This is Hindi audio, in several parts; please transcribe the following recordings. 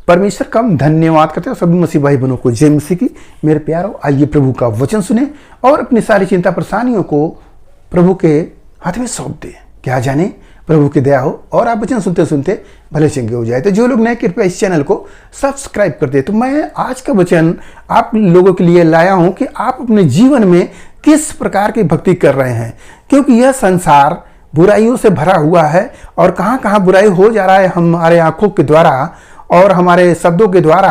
परमेश्वर का हम धन्यवाद करते हैं सभी मसीह भाई बहनों को जय मसीह की। मेरे प्यारों, आइए प्रभु का वचन सुने और अपनी सारी चिंता परेशानियों को प्रभु के हाथ में सौंप दें। क्या जाने प्रभु की दया हो और आप वचन सुनते सुनते भले चंगे हो जाए। तो जो लोग नए, कृपया इस चैनल को सब्सक्राइब कर दे। तो मैं आज का वचन आप लोगों के लिए लाया हूं कि आप अपने जीवन में किस प्रकार की भक्ति कर रहे हैं, क्योंकि यह संसार बुराइयों से भरा हुआ है और कहां कहां बुराई हो जा रहा है हमारे आंखों के द्वारा और हमारे शब्दों के द्वारा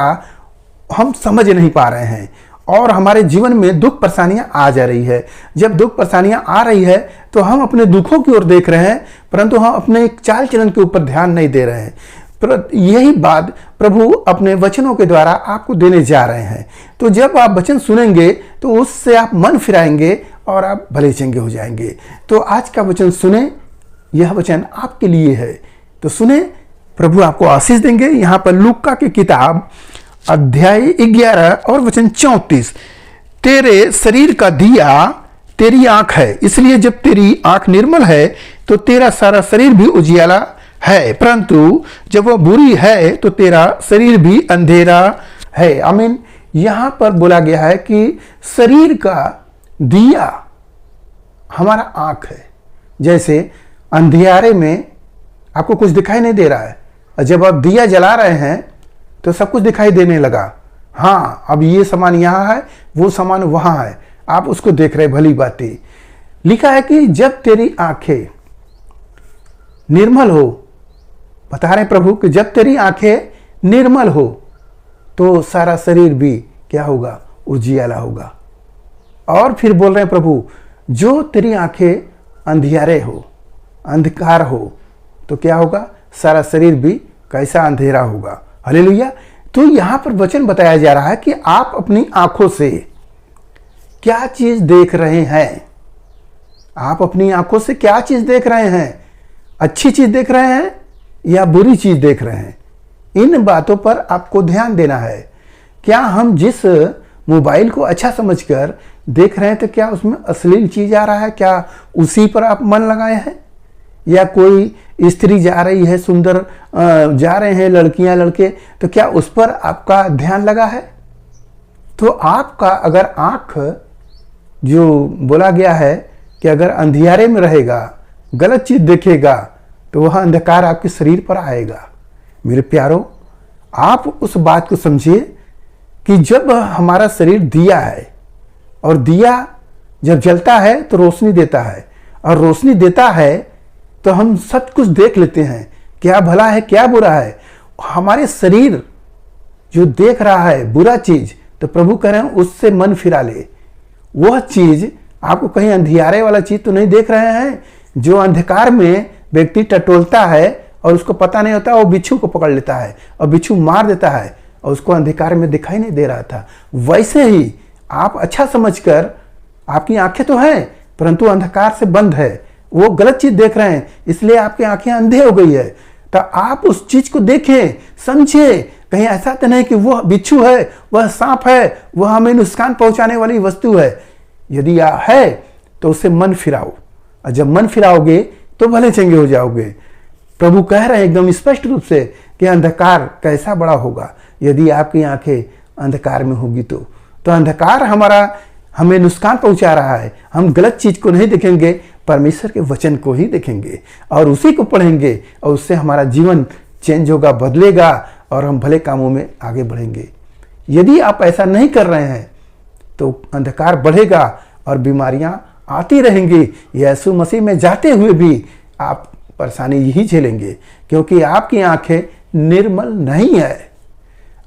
हम समझ नहीं पा रहे हैं और हमारे जीवन में दुख परेशानियां आ जा रही है। जब दुख परेशानियां आ रही है तो हम अपने दुखों की ओर देख रहे हैं, परंतु हम अपने चाल चलन के ऊपर ध्यान नहीं दे रहे हैं। यही बात प्रभु अपने वचनों के द्वारा आपको देने जा रहे हैं। तो जब आप वचन सुनेंगे तो उससे आप मन फिराएंगे और आप भले चंगे हो जाएंगे। तो आज का वचन सुने, यह वचन आपके लिए है। तो सुने, प्रभु आपको आशीष देंगे। यहाँ पर लूका की किताब अध्याय 11 और वचन 34, तेरे शरीर का दिया तेरी आंख है, इसलिए जब तेरी आंख निर्मल है तो तेरा सारा शरीर भी उजियाला है, परंतु जब वह बुरी है तो तेरा शरीर भी अंधेरा है। आमीन। यहां पर बोला गया है कि शरीर का दिया हमारा आंख है। जैसे अंधियारे में आपको कुछ दिखाई नहीं दे रहा है और जब आप दिया जला रहे हैं तो सब कुछ दिखाई देने लगा। हाँ, अब ये सामान यहाँ है, वो सामान वहां है, आप उसको देख रहे, भली बातें। लिखा है कि जब तेरी आंखें निर्मल हो, बता रहे प्रभु कि जब तेरी आंखें निर्मल हो तो सारा शरीर भी क्या होगा, उजियाला होगा। और फिर बोल रहे हैं प्रभु, जो तेरी आंखें अंधियारे हो, अंधकार हो, तो क्या होगा, सारा शरीर भी कैसा अंधेरा होगा। हालेलुया। तो यहां पर वचन बताया जा रहा है कि आप अपनी आंखों से क्या चीज देख रहे हैं। आप अपनी आंखों से क्या चीज देख रहे हैं, अच्छी चीज देख रहे हैं या बुरी चीज देख रहे हैं, इन बातों पर आपको ध्यान देना है। क्या हम जिस मोबाइल को अच्छा समझकर देख रहे हैं तो क्या उसमें अश्लील चीज आ रहा है, क्या उसी पर आप मन लगाए हैं? या कोई स्त्री जा रही है, सुंदर जा रहे हैं लड़कियां लड़के, तो क्या उस पर आपका ध्यान लगा है? तो आपका अगर आंख, जो बोला गया है कि अगर अंधियारे में रहेगा, गलत चीज देखेगा, तो वह अंधकार आपके शरीर पर आएगा। मेरे प्यारों, आप उस बात को समझिए कि जब हमारा शरीर दिया है और दिया जब जलता है तो रोशनी देता है, और रोशनी देता है तो हम सब कुछ देख लेते हैं, क्या भला है क्या बुरा है। हमारे शरीर जो देख रहा है बुरा चीज, तो प्रभु कह रहे हैं उससे मन फिरा ले। वह चीज आपको कहीं अंधियारे वाला चीज तो नहीं देख रहे हैं। जो अंधकार में व्यक्ति टटोलता है और उसको पता नहीं होता, वो बिच्छू को पकड़ लेता है और बिच्छू मार देता है और उसको अंधकार में दिखाई नहीं दे रहा था। वैसे ही आप अच्छा समझकर, आपकी आंखें तो हैं परंतु अंधकार से बंद है, वो गलत चीज देख रहे हैं, इसलिए आपकी आंखें अंधे हो गई है। तो आप उस चीज को देखें, समझे, कहीं ऐसा तो नहीं कि वह बिच्छू है, वह सांप है, वह हमें नुकसान पहुंचाने वाली वस्तु है। यदि है तो उससे मन फिराओ, और जब मन फिराओगे तो भले चंगे हो जाओगे। प्रभु कह रहे हैं एकदम स्पष्ट रूप से कि अंधकार कैसा बड़ा होगा यदि आपकी आंखें अंधकार में होगी। तो अंधकार हमें नुकसान पहुंचा रहा है। हम गलत चीज को नहीं देखेंगे, परमेश्वर के वचन को ही देखेंगे और उसी को पढ़ेंगे, और उससे हमारा जीवन चेंज होगा, बदलेगा और हम भले कामों में आगे बढ़ेंगे। यदि आप ऐसा नहीं कर रहे हैं तो अंधकार बढ़ेगा और बीमारियां आती रहेंगी। यीशु मसीह में जाते हुए भी आप परेशानी यही झेलेंगे, क्योंकि आपकी आंखें निर्मल नहीं है।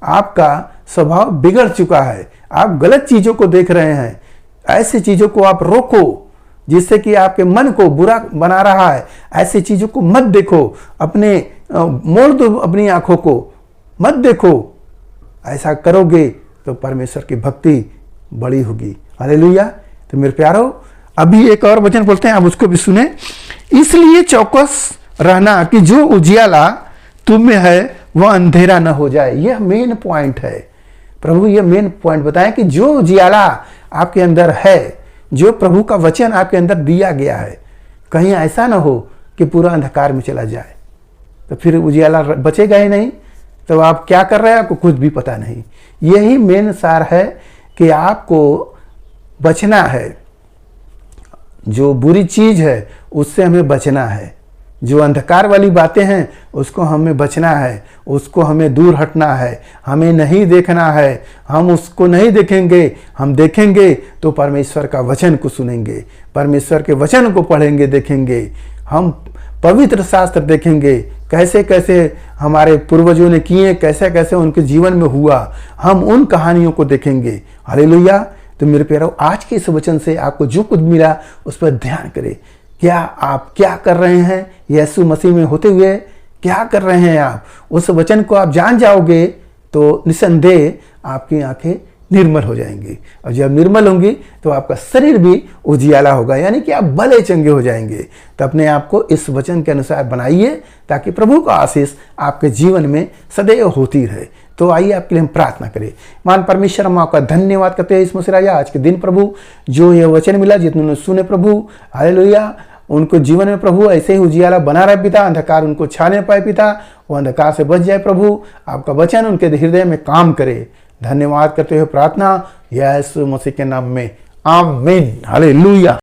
आपका स्वभाव बिगड़ चुका है, आप गलत चीजों को देख रहे हैं। ऐसी चीजों को आप रोको जिससे कि आपके मन को बुरा बना रहा है। ऐसी चीजों को मत देखो, अपने मोड़ दो अपनी आंखों को, मत देखो। ऐसा करोगे तो परमेश्वर की भक्ति बड़ी होगी। हालेलुया। तो मेरे प्यारो, अभी एक और वचन बोलते हैं, आप उसको भी सुने। इसलिए चौकस रहना कि जो उजियाला तुम में है वह अंधेरा न हो जाए। यह मेन पॉइंट है। प्रभु ये मेन पॉइंट बताएं कि जो उजियाला आपके अंदर है, जो प्रभु का वचन आपके अंदर दिया गया है, कहीं ऐसा ना हो कि पूरा अंधकार में चला जाए, तो फिर उजियाला बचेगा ही नहीं। तो आप क्या कर रहे हैं आपको कुछ भी पता नहीं। यही मेन सार है कि आपको बचना है, जो बुरी चीज है उससे हमें बचना है, जो अंधकार वाली बातें हैं उसको हमें बचना है, उसको हमें दूर हटना है, हमें नहीं देखना है। हम उसको नहीं देखेंगे, हम देखेंगे तो परमेश्वर का वचन को सुनेंगे, परमेश्वर के वचन को पढ़ेंगे, देखेंगे, हम पवित्र शास्त्र देखेंगे, कैसे कैसे हमारे पूर्वजों ने किए, कैसे कैसे उनके जीवन में हुआ, हम उन कहानियों को देखेंगे। हालेलुया। तो मेरे प्यारो, आज के इस वचन से आपको जो कुछ मिला उस पर ध्यान करें। क्या आप क्या कर रहे हैं यीशु मसीह में होते हुए, क्या कर रहे हैं आप? उस वचन को आप जान जाओगे तो निसंदेह आपकी आंखें निर्मल हो जाएंगी, और जब निर्मल होंगी तो आपका शरीर भी उजियाला होगा, यानी कि आप भले चंगे हो जाएंगे। तो अपने आप को इस वचन के अनुसार बनाइए ताकि प्रभु का आशीष आपके जीवन में सदैव होती रहे। तो आइए आपके लिए हम प्रार्थना करें। मान परमेश्वर, हम आपका धन्यवाद करते हैं इस मसीह राजा आज के दिन प्रभु, जो ये वचन मिला जितने सुने प्रभु, हालेलुया, उनको जीवन में प्रभु ऐसे ही उजियाला बना रहे पिता, अंधकार उनको छाने पाए पिता, वो अंधकार से बच जाए प्रभु, आपका वचन उनके हृदय में काम करे। धन्यवाद करते हुए प्रार्थना यीशु मसीह के नाम में, आमीन, हालेलुया।